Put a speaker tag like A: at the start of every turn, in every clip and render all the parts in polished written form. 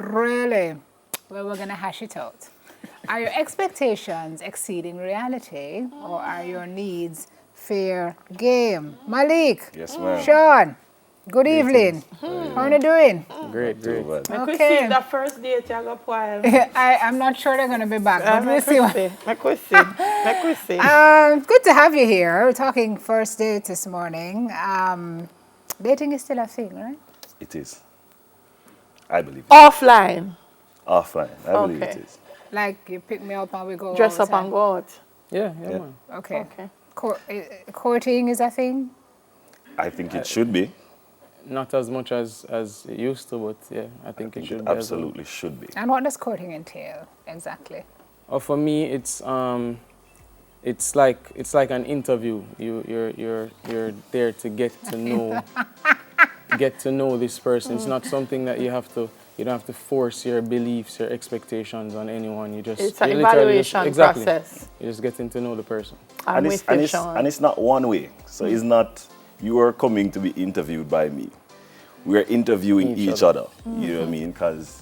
A: Really? Well, we're going to hash it out. Are your expectations exceeding reality, or are your needs fair game? Malik.
B: Yes, ma'am.
A: Sean. Good evening. How are you doing?
B: Great.
C: I could see the first date you got while.
A: I'm not sure they're going to be back, but we'll see.
C: I could see.
A: Good to have you here. We're talking first date this morning. Dating is still a thing, right?
B: It is. I believe it.
C: Offline.
B: Offline. I believe it is.
A: Like you pick me up and we go
C: Dress up
A: outside.
C: and go out.
B: Yeah.
D: man.
A: Okay. Courting is a thing?
B: I think it should be.
D: Not as much as it used to, but yeah, I think it should be.
B: Absolutely should be.
A: And what does courting entail exactly?
D: Oh, for me, it's like an interview. You're there to get to know this person. It's not something that you don't have to force your beliefs, your expectations on anyone.
C: It's an evaluation process.
D: You're just getting to know the person.
B: And it's not one way. So it's not you are coming to be interviewed by me. We are interviewing each other. You know what I mean? Because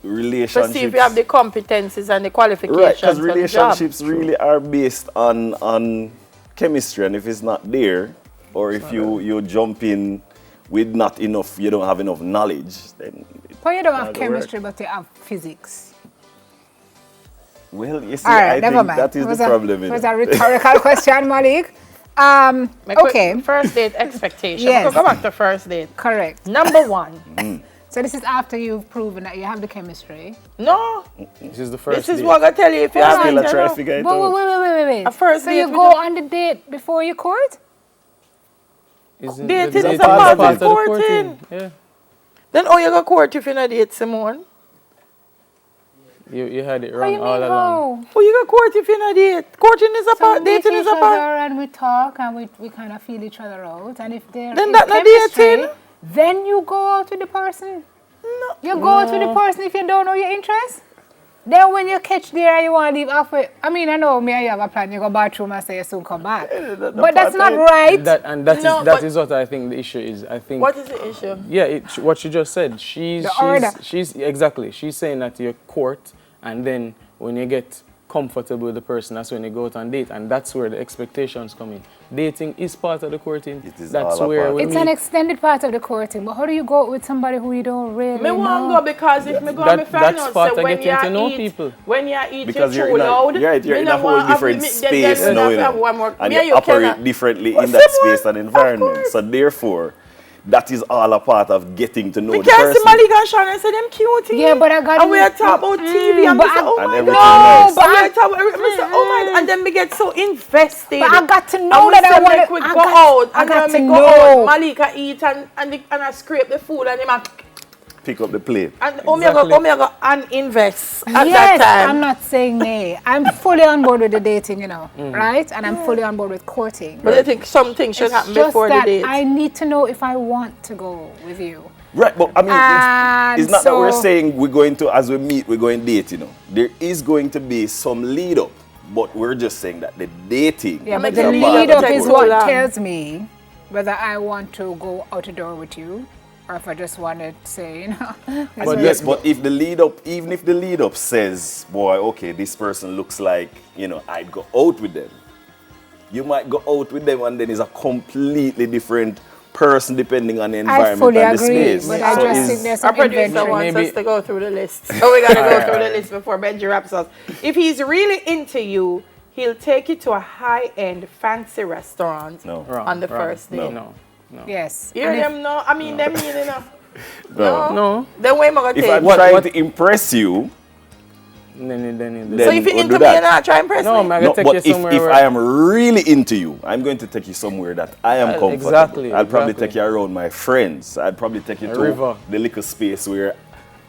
B: relationships.
C: To see if you have the competencies and the qualifications.
B: Right, because relationships really are based on chemistry, and if it's not there, or if you jump in with not enough, you don't have enough knowledge, then.
A: But you don't have chemistry, but you have physics.
B: Well, you see,
A: All right,
B: I
A: never
B: think
A: mind.
B: that is the problem.
A: It was a rhetorical question, Malik. Okay.
C: First date expectation.
A: Yes.
C: Go back to first date.
A: Correct.
C: Number one.
A: So this is after you've proven that you have the chemistry.
C: No.
D: This is the first.
C: This is
D: date.
C: what I tell you if you have
B: Still
C: it.
B: a try to figure it out.
A: Wait.
C: A first
A: So
C: date
A: you
C: with
A: go on the date before you court?
D: Isn't
C: Dating
D: the
C: is
D: dating
C: a part of
D: part the
C: courting.
D: Yeah.
C: Then how you go court if you not date someone?
D: You had it
A: What do
D: wrong
A: you
D: all
A: mean
D: along.
A: how?
C: How you go court if you not date? Courting is a
A: So
C: part,
A: we meet
C: dating is
A: each
C: a part.
A: other and we talk and we kind of feel each other out. And if there
C: Then
A: is
C: that not
A: chemistry,
C: dating?
A: then you go out with the person.
C: No.
A: You go out with the person if you don't know your interest. Then when you catch there and you want to leave halfway, I mean, I know me and you have a plan. You go bathroom and say you soon come back. But that's not right.
D: That is what I think the issue is. I think.
C: What is the issue?
D: Yeah, what she just said. She's exactly. She's saying that you court, and then when you get comfortable with the person, that's when you go out on date, and that's where the expectations come in. Dating is part of the courting.
B: It is
D: that's
B: all
D: where we
A: It's
D: meet.
A: an extended part of the courting. But how do you go out with somebody who you don't really
C: Me
A: know?
C: want to go because if me go, me find
D: that's
C: out
D: part
C: so
D: of
C: when
D: getting to know
C: you eat,
D: people.
C: when you eat,
B: Because
C: you're
B: you're
C: too loud.
B: you're in a whole different space now, you know, and you operate differently in that space and environment. So therefore, that is all a part of getting to know the
C: Because
B: person.
C: the Malik and Sean and say them cute.
A: Yeah, but I got
C: and we are talking about TV and
A: but
C: we say, oh
B: and
C: my
B: everything
C: God.
B: else.
C: But we are talking about we say, oh my God. And then we get so invested.
A: But I got to know
C: and we
A: that I
C: say,
A: want
C: make
A: to.
C: we go out.
A: I
C: And
A: got
C: when
A: to
C: we go out,
A: know.
C: Malika eat and I scrape the food and him a
B: Pick up the plate.
C: and Omega and invest at
A: Yes,
C: that time.
A: I'm not saying nay. I'm fully on board with the dating, you know, right? And I'm fully on board with courting.
C: But I think something should
A: It's
C: happen
A: just
C: before the
A: that
C: date.
A: I need to know if I want to go with you.
B: Right, but I mean,
A: And
B: it's not that we're
A: so-
B: saying we're going to, as we meet, we're going to date, you know. There is going to be some lead up, but we're just saying that the dating.
A: Yeah, but
C: the
A: the
C: lead
A: lead
C: up
A: up is
C: takes
A: what
C: too long.
A: tells me whether I want to go out the door with you or if I just want to say, you know.
B: But yes, but if the lead up, even if the lead up says, boy, okay, this person looks like, you know, I'd go out with them. You might go out with them and then it's a completely different person depending on the environment
A: fully
B: and the
A: agree,
B: space.
A: but I just think there's
C: Our
A: some
C: producer
A: inventory.
C: wants
D: Maybe-
C: us to go through the list. So we got to go through the list before Benji wraps us. If he's really into you, he'll take you to a high-end, fancy restaurant
B: No.
C: on the first date.
D: No.
A: Yes.
C: Hear
A: And if-
C: them no? I mean, them mean enough.
D: No.
C: Then where am I going to
B: If
C: take
B: I'm
C: you?
B: trying to impress you,
D: Then
C: So if you're
B: we'll
C: into
B: do
C: me,
B: that.
C: you're not trying to impress
D: No,
C: me?
D: man.
B: no,
D: take
B: but
D: you
B: if
D: somewhere
B: I
D: where-
B: am really into you, I'm going to take you somewhere that I am comfortable.
D: exactly,
B: I'll probably
D: exactly.
B: take you around my friends. I'd probably take you
D: A
B: to
D: river.
B: the little space where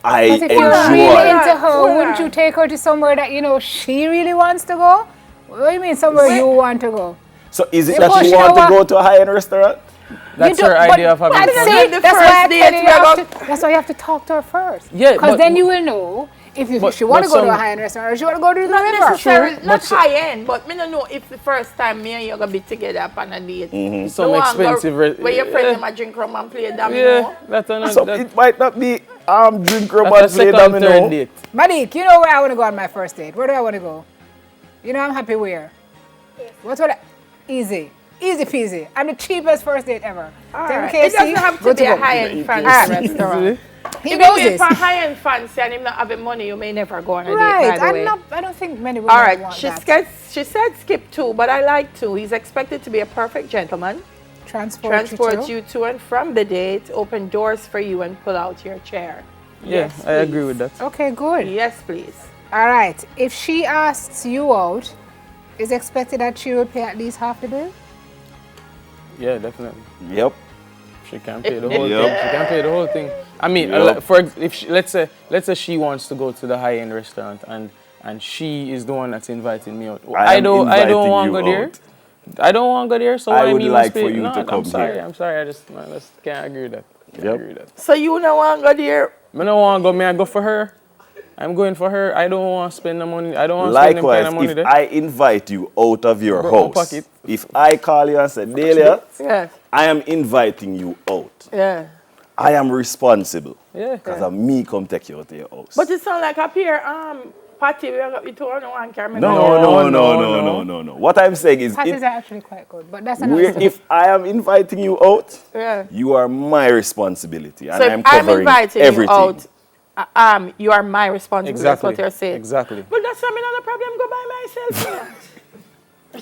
B: I
A: But if you're
B: enjoy.
A: really into her,
C: Where?
A: wouldn't you take her to somewhere that, you know, she really wants to go? What do you mean somewhere you want to go?
B: So is it
A: Because
B: that you
A: you
B: want
A: know
B: to go
A: what?
B: to a high-end restaurant?
D: That's
A: You
D: her
A: don't-
D: idea of
A: but
D: having
A: that's
D: fun.
A: it.
C: The
A: That's
C: first
A: why I
C: date,
A: tell you,
C: we are
A: that's why you have to talk to her first.
D: Yeah,
A: Because
D: but-
A: then you will know if she want to
D: but
A: go to a
D: some-
A: high-end restaurant or she want to go to the
C: Not
A: river.
C: necessarily, not
D: but so-
C: high-end, but me don't know if the first time me and you going to be together upon a date.
D: Some
C: No one
D: expensive
C: go- Where your friend them a drink rum and play domino.
D: Yeah, that's another.
B: So it might not be Drink
D: That's
B: robot
D: a
B: play
D: second, third
B: domino.
D: date.
A: Malik, you know where I want to go on my first date? Where do I want to go? You know I'm happy where? What's what? Easy. Easy peasy. I'm the cheapest first date ever.
C: All
A: Take
C: right.
A: KFC,
C: It doesn't have to
A: go
C: be a
A: go.
C: high-end fancy restaurant.
A: He
C: If
A: knows
C: you
A: this.
C: for high-end fancy and him not having money, you may never go on a
A: Right.
C: date, by the way.
A: I don't think many women
C: All right,
A: want
C: she
A: that.
C: said skip 2, but I like 2. He's expected to be a perfect gentleman, transport you to and from the date, open doors for you, and pull out your chair.
D: Yeah,
C: Yes,
D: I agree
C: please.
D: with that.
A: Okay, good.
C: Yes, please.
A: All right. If she asks you out, is expected that she will pay at least half the bill?
D: Yeah, definitely.
B: Yep.
D: She can pay the whole
B: Yep.
D: thing. She can pay the whole thing. I mean,
B: Yep.
D: let's say she wants to go to the high-end restaurant and she is the one that's inviting me out. I don't want to go there. I don't want to go there. So
B: I
D: why
B: would
D: me
B: like
D: must pay?
B: for you
D: No,
B: to come
D: I'm sorry.
B: here.
D: I'm sorry. I just can't agree with that. Can't
B: Yep.
D: agree with that.
C: So you don't want to go there?
D: I don't want to go. May I go for her? I'm going for her. I don't want to spend the money. I don't want to spend them kind
B: Likewise,
D: of money
B: if
D: there.
B: I invite you out of your
D: Bro,
B: house,
D: pocket.
B: if I call you and say, Delia,
C: Yeah.
B: I am inviting you out.
C: Yeah.
B: I am responsible.
D: Yeah.
B: Because of me come take you out to your house.
C: But it sounds like a pair party where you two no one can remember.
B: No. What I'm saying is,
A: Parties are actually quite good, but that's
B: where,
A: another
B: if I am inviting you out,
C: Yeah.
B: you are my responsibility. And
C: So
B: I am
C: if I'm
B: covering
C: inviting
B: everything.
C: you out, you are my responsibility.
D: Exactly.
C: That's what you're saying.
D: Exactly.
C: But that's not another problem. Go by myself. Yeah.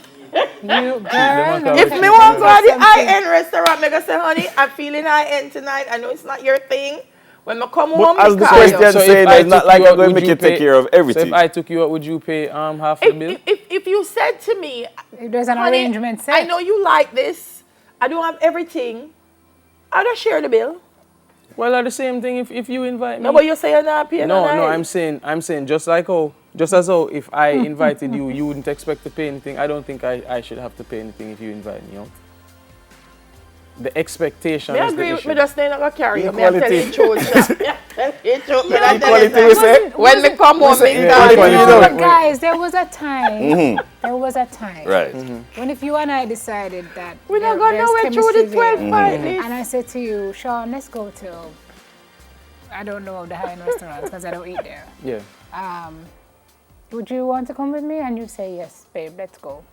A: You, girl,
C: If me want to go to the high-end restaurant, me go say, honey, I'm feeling high-end tonight. I know it's not your thing. When I come home,
B: But as the
C: me call you.
B: question
D: So if
B: saying,
D: I
B: it's not
D: took
B: like
D: you
B: I'm
D: out,
B: going to
D: would
B: make
D: you
B: you take
D: pay-
B: care of
D: So
B: everything.
D: if I took you out, would you pay half the bill?
C: If you said to me,
A: if there's an
C: honey,
A: arrangement set.
C: I know you like this. I don't have everything. I'll just share the bill.
D: Well, at the same thing, if you invite me.
C: No, but you say you're not paying.
D: No, I'm saying just as how if I invited you, you wouldn't expect to pay anything. I don't think I should have to pay anything if you invite me out. The expectation
C: I
D: is
C: agree
D: the
C: with
D: issue.
C: me, just not gonna carry you. Me
B: Equality.
C: tell you truth. Me tell you truth. Me not tell you
B: Equality, we say.
C: truth. When me come home, me
B: Yeah,
C: call
B: equality.
C: you.
B: know.
A: But guys, there was a time. There was a time.
B: Right.
A: When if you and I decided that
C: We're not
A: there-
C: going
A: there's
C: nowhere through
A: chemistry
C: the 12
A: there,
C: fight list.
A: and I said to you, Sean, let's go to, I don't know the high-end restaurants because I don't eat there.
D: Yeah.
A: Would you want to come with me? And you say, yes, babe, let's go.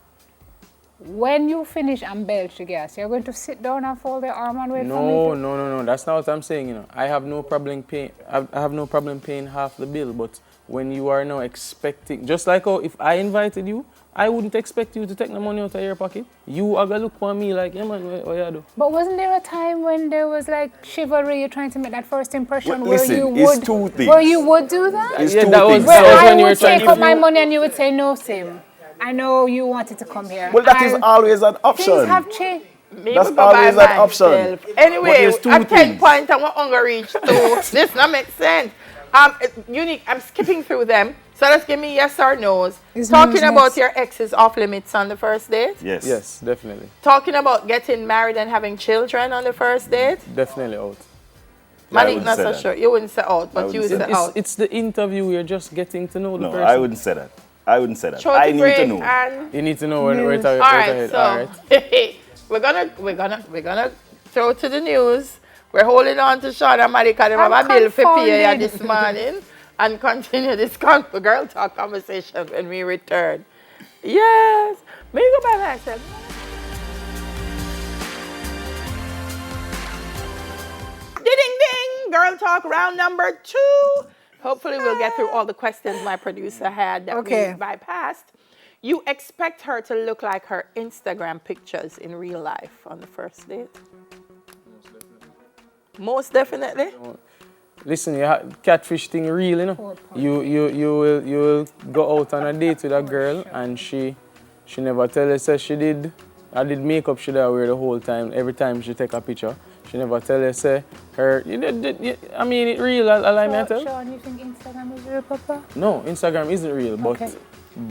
A: When you finish and belch the gas, you're going to sit down and fold your arm and wait for me?
D: No. That's not what I'm saying. You know, I have no problem paying. I have no problem paying half the bill. But when you are now expecting, just like how if I invited you, I wouldn't expect you to take the money out of your pocket. You are gonna look for me like, yeah man, what you do?
A: But wasn't there a time when there was like chivalry, you're trying to make that first impression
B: Well,
A: where
B: listen,
A: you
B: it's
A: would,
B: two things.
A: where you would do that?
B: It's
D: Yeah,
B: two
D: that was-
B: things.
D: that
A: Where
D: was
A: I
D: when you were
A: would
D: trying
A: take
D: to-
A: up my money and you would say, no, Sim. I know you wanted to come here.
B: Well, that is
A: And
B: always an option.
A: things have changed.
C: Me
B: That's
C: would go by
B: always an option.
C: myself.
B: But
C: Anyway,
B: there's two
C: at 10
B: things.
C: points, I'm going to reach to. This not make sense. Unique, I'm skipping through them. So let's give me yes or no's.
A: Is
C: Talking
A: no's
C: about
A: next?
C: your ex is off limits on the first date.
B: Yes.
D: Yes, definitely,
C: Talking about getting married and having children on the first date.
D: definitely out.
B: I
C: Malik,
B: wouldn't
C: not
B: say
C: so
B: that.
C: sure. You wouldn't say out, but you would say out.
D: It's the interview. You're just getting to know the
B: No,
D: person.
B: I wouldn't say that. I wouldn't say that.
C: Short
B: I need
C: break
B: to know.
C: and
D: You need to know where
A: News.
D: to
C: all right,
D: head.
C: so
D: All right.
C: we're gonna throw to the news. We're holding on to Sean and Malik and them have
A: I'm
C: a bill for pay
A: confounded.
C: this morning and continue this girl talk conversation when we return. Yes, me go by myself. Ding ding, girl talk round number 2. Hopefully we'll get through all the questions my producer had that
A: Okay.
C: we bypassed. You expect her to look like her Instagram pictures in real life on the first date? Most definitely.
D: Listen, catfish thing real, you know. You will go out on a date with a girl and she never tell us that I did makeup she did wear the whole time. Every time she take a picture, she never tell us say her. I mean, it real. I like me I tell.
A: Sean, you think Instagram is real, Papa?
D: No, Instagram isn't real,
A: Okay.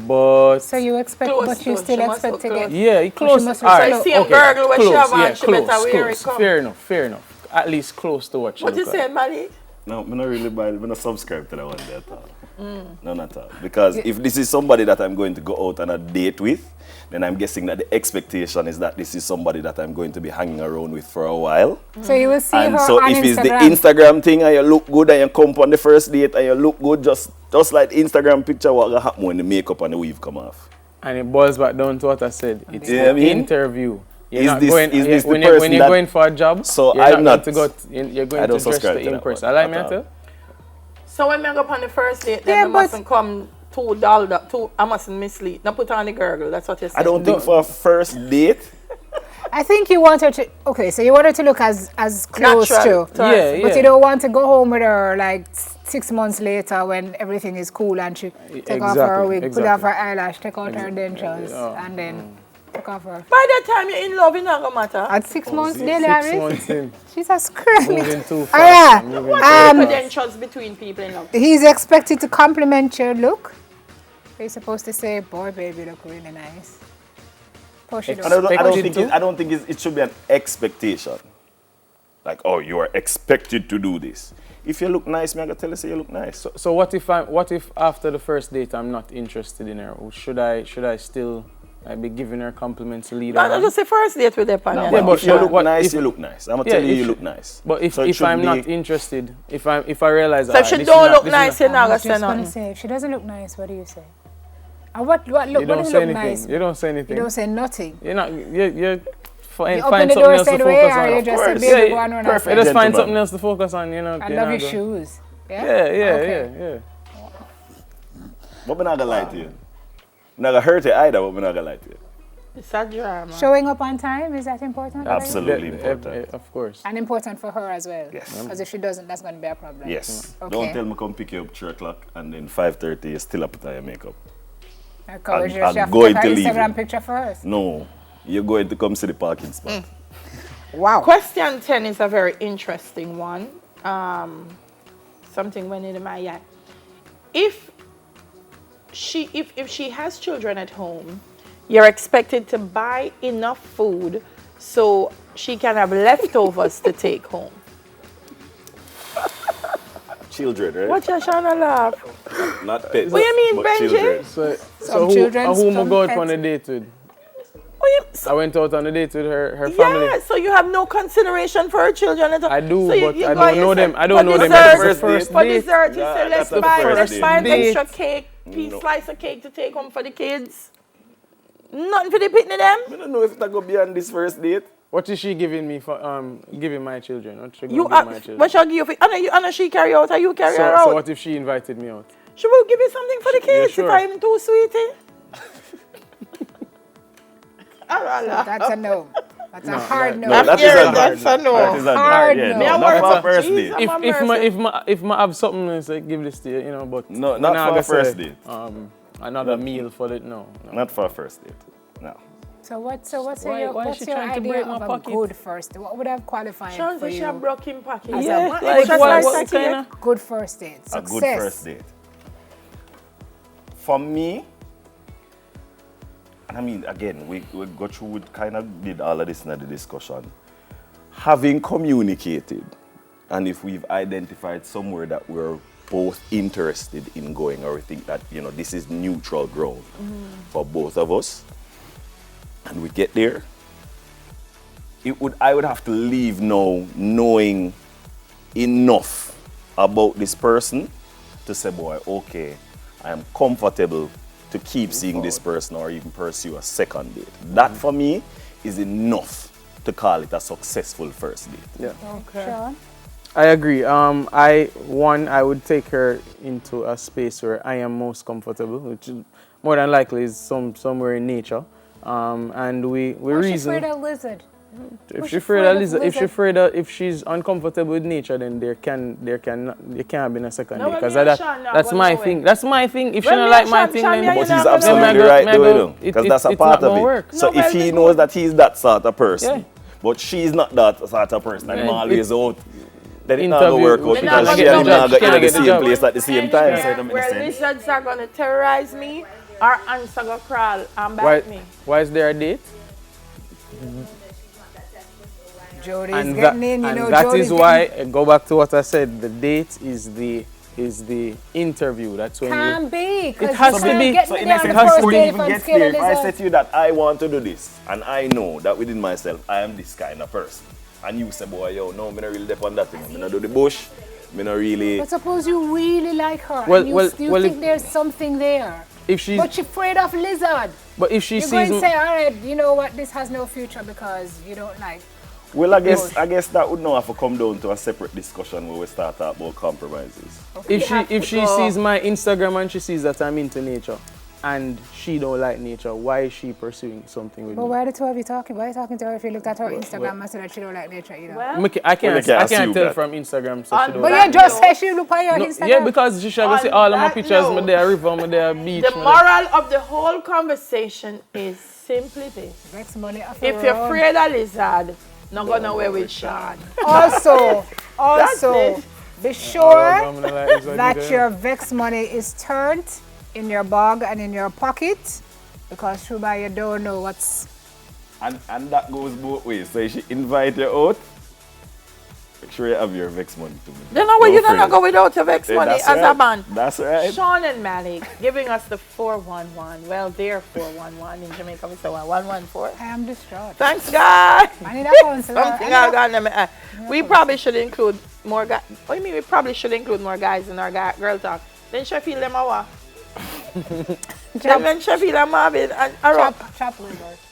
D: but
A: So you expect,
C: Close,
A: but you
C: close.
A: still
C: She must
A: expect
C: look
A: to
C: close.
A: get...
D: yeah, it close.
A: must
D: All right,
A: look
C: Same girl when she have on, she better wear it come.
D: Fair enough. At least close to what she
C: What you
D: look like.
C: saying, Malik?
B: No, I'm not really buy. I'm not subscribe to that one there at all. None at all. Because if this is somebody that I'm going to go out on a date with, then I'm guessing that the expectation is that this is somebody that I'm going to be hanging around with for a while.
A: So you will see
B: And
A: her
B: so
A: on
B: if it's the
A: Instagram.
B: Instagram thing and you look good and you come on the first date and you look good, just like the Instagram picture, what will happen when the makeup and the weave come off?
D: And it boils back down to what I said. It's
B: Yeah, I
D: an
B: mean,
D: interview. You're
B: is
D: not
B: this-
D: going,
B: is this the
D: when
B: person
D: you're
B: that-
D: going for a job,
B: So
D: you're
B: I'm
D: not
B: not-
D: going to go, you're
B: I
D: going to
B: don't
D: dress
B: subscribe
D: to
B: to that
D: impress.
B: one
D: I like
B: at
D: me
B: all.
D: too.
C: So when I go up on the first date,
A: Yeah,
C: then I
A: but-
C: mustn't come $2. I mustn't mislead. Not put on the gurgle. That's what you're saying.
B: I don't think for a first date,
A: I think you want her to, okay, so you want her to look as close
C: Natural
A: to.
C: to us.
D: Yeah,
A: But you don't want to go home with her like 6 months later when everything is cool and she take off her
D: Exactly,
A: wig, put off her
D: exactly.
A: eyelash, take out her dentures,
D: Yeah.
A: and then take off her.
C: By the time you're in love, it's not going to matter.
A: At 6 months, daily
D: 6
A: Harris,
D: months in.
A: she's a scream.
D: Moving too fast.
A: Alright,
D: moving too
C: Credentials between people in love.
A: he's expected to compliment your look. You're supposed to say, boy, baby, look really nice. Push it
B: I don't,
A: over.
B: I don't
D: Expected
B: think
D: to?
B: it, I don't think it should be an expectation. Like, oh, you are expected to do this. If you look nice, me I gotta tell you, say you look nice.
D: So what if after the first date I'm not interested in her? Or should I still be giving her compliments to lead her
C: No,
D: on?
C: just the first date with the
B: No,
C: panel.
B: but
D: but
B: if you
D: what-
B: look
D: what
B: nice,
D: if-
B: you look nice. I'm gonna
D: Yeah,
B: tell you,
D: if
B: you
D: she-
B: look nice.
D: But if
B: So it
D: I'm
B: shouldn't
D: not
B: be-
D: interested, if I realize
C: So
D: ah,
C: if she
D: this is
C: don't
D: not-
C: look
D: this is
C: nice,
D: not-
C: you're not
A: I
C: going
A: was
C: to say
A: just going to
C: nothing.
A: say, if she doesn't look nice, what do you say? What look,
D: you
A: what
D: don't
A: does
D: say
A: look
D: anything.
A: nice?
D: You don't say anything.
A: You don't say nothing.
D: You're not. You find
A: You open
D: find
A: the
D: something
A: door
D: else to
A: straight away,
D: focus
A: or
D: on.
A: you
B: Of
A: just say,
B: course.
A: baby,
D: Yeah,
A: go on run
B: perfect.
D: You
A: outside.
D: just find
B: Gentleman.
D: something else to focus on. You know.
A: I
D: you
A: love
D: know,
A: your
D: go-
A: shoes. Yeah?
D: Yeah.
A: Okay.
B: But I'm not gonna lie to you. I'm not gonna hurt you either, but I'm not gonna lie to you.
C: It's a drama.
A: Showing up on time, is that important? for you?
B: Absolutely important.
D: Of course.
A: And important for her as well.
B: Yes.
A: Because if she doesn't, that's going to be a problem.
B: Yes.
A: Okay.
B: Don't tell me come pick you up 3 o'clock and then 5:30 you still up with your makeup.
A: Because
B: I'm
A: she have to
B: going
A: take her
B: to leave
A: Instagram
B: you.
A: picture first.
B: No. You're going to come see the parking spot.
A: Wow.
C: Question 10 is a very interesting one. Something went into my eye. If she has children at home, you're expected to buy enough food so she can have leftovers to take home.
B: Children, right?
C: What you trying to laugh?
B: Not pets.
C: What you mean,
B: but
C: Benji?
B: children.
D: So
A: children,
D: who
A: some
D: go out
A: pets.
D: on a date with?
C: What you,
D: I
C: so,
D: went out on a date with her family.
C: yeah, so you have no consideration for her children at all.
D: I do,
C: So you-
D: but
C: you
D: I
C: go
D: don't
C: and you
D: know
C: say,
D: them. I don't
C: for
D: know them.
C: dessert-
D: It's the first
C: For
D: date.
C: dessert, you
B: Yeah,
C: say,
B: that's
C: let's
B: the
C: buy
B: first
C: an
B: date.
C: extra cake,
B: No.
C: slice of cake to take home for the kids. Nothing for the picnic them.
B: I don't know if that go beyond this first date.
D: What is she giving me for giving my children? What she gonna
C: You
D: give
C: are,
D: my children?
C: what shall I give you? I know she carry out, or you carry her
D: So
C: out.
D: what if she invited me out?
C: She will give you something for the
D: Yeah,
C: kids
D: sure.
C: if I'm too sweetie. Allah.
A: That's a no. That's a hard no.
B: No, that is
C: Yeah,
B: a no.
C: that's a no.
B: That is a no.
A: Hard
B: Yeah,
A: no.
B: no,
A: Me
B: not
C: work
B: for a
C: for
B: first
C: cheese.
B: date.
C: I'm
D: If I have something, I say give this to you, you know. But
B: No,
D: I'm
B: not for
D: gonna
B: a first
D: say,
B: date.
D: Another meal for it. No.
B: Not for a first date. No.
A: So what's
D: Why
A: your,
D: is
A: what's
D: she
A: your
D: trying to
A: idea
D: break my
A: of a
D: pocket?
A: good first? What would have qualified
C: Sean
A: for
C: said she
A: you?
C: have broken pocket.
A: As a
D: Yeah,
A: what?
D: like
C: Just
D: what
C: like
D: kind
C: that,
D: of?
A: Good first date.
B: A
A: Success.
B: good first date. For me, and I mean, again, we go through, we kind of did all of this in the discussion. Having communicated, and if we've identified somewhere that we're both interested in going, or we think that, you know, this is neutral ground for both of us, and we get there, I would have to leave now knowing enough about this person to say, boy, okay, I am comfortable to keep seeing this person or even pursue a second date. That for me is enough to call it a successful first date.
D: Yeah.
C: Okay.
A: Sean?
D: I agree. I would take her into a space where I am most comfortable, which is more than likely is somewhere in nature. And we
A: Or she's
D: reason.
A: afraid of lizard.
D: If
A: Was
D: she
A: she
D: afraid
A: afraid
D: of
A: of
D: lizard,
A: lizard?
D: if she's uncomfortable with nature, then there can't be a second
C: No,
D: date.
C: when
D: Because
C: me and Sean not
D: that's
C: go
D: my
C: nowhere.
D: thing. That's my thing. If she
C: When
D: don't
C: me
D: like
C: and
D: my
C: Sean-
D: thing,
C: Sean,
D: then
C: me and
B: But
C: you
B: he's
C: not gonna
B: absolutely
C: go-
B: right
D: me
B: though,
D: go-
B: you know, because that's a
D: it's
B: part
D: not
B: of
D: gonna
B: it.
D: work.
B: So
C: No,
B: if
C: but
B: he
C: we
B: knows
C: go-
B: that he's that sort of person,
D: Yeah.
B: but she's not that sort of person, and I'm
D: Yeah,
B: always out, then it's not going to
D: Interview-
B: work out
D: We're
B: because
C: not
B: she
C: gonna
B: and him
C: get
B: not
C: the
B: going to
C: job.
B: the same
D: Can't
B: place at the same time. So it don't make
C: Where
B: sense.
C: lizards are going to terrorize me, our ants are going to crawl and
D: Why,
C: bite me.
D: why is there a date?
A: Jody's
D: And
A: getting in, you know,
D: that
A: Jody's
D: is why, go back to what I said, the date is the is the interview. That's when
A: Can't be.
D: It has to be.
B: So in essence, before you even get there, if I say to you that I want to do this, and I know that within myself, I am this kind of person, and you say, boy, yo, no, I'm not really dep on that thing. I'm not do the bush. I'm not really.
A: But suppose you really like her, and you think there's something there. But she's afraid of lizard.
D: But if she
A: You're
D: sees
A: going to say, all right, you know what, this has no future because you don't like.
B: Well, I guess that would not have to come down to a separate discussion where we start talking about compromises.
D: Okay. If she sees my Instagram and she sees that I'm into nature, and she don't like nature, why is she pursuing something with me?
A: But why are the two of you talking? Why are you talking to her if you look at her Instagram and say that she don't like nature either?
C: Well,
D: I can't tell from Instagram, so she don't
A: but
D: like
A: you just say she look at your Instagram.
D: Yeah, because she should see all of my pictures, me there river, me there beach.
C: The moral of the whole conversation is simply this.
A: Vex money
C: if you're afraid of lizard, not go nowhere with Sean.
A: Also, be sure that your Vex money is turned in your bag and in your pocket, because Shuba, you don't know what's.
B: And that goes both ways. So if she invite you out, make sure you have your Vex money to me.
C: You know what? You don't go without your Vex money as a man.
B: That's right.
C: Sean and Malik giving us the 411. Well, they're 411 in Jamaica. We say 114.
A: I am distraught.
C: Thanks, God.
A: I need a counselor.
C: Something I got in my eye. We probably should include more guys. What do you mean? We probably should include more guys in our girl talk. Then she feel them our. Then Sheffield and Marvin and Arrow.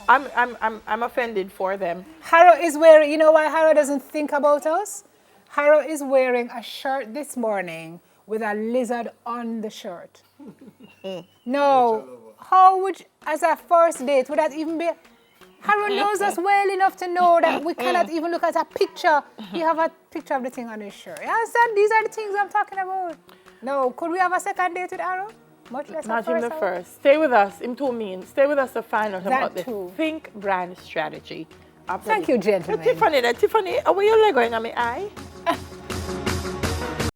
C: I'm offended for them.
A: Harrow is wearing, you know why Harrow doesn't think about us? Harrow is wearing a shirt this morning with a lizard on the shirt. No, how would, as a first date, would that even be? Harrow knows us well enough to know that we cannot even look at a picture. You have a picture of the thing on his shirt. You understand? These are the things I'm talking about. No, could we have a second date with Harrow? Much less
C: not in the first. Stay with us. I'm too mean. Stay with us to find out about the Think brand strategy.
A: Thank you, gentlemen.
C: Tiffany, where your leg going on my eye?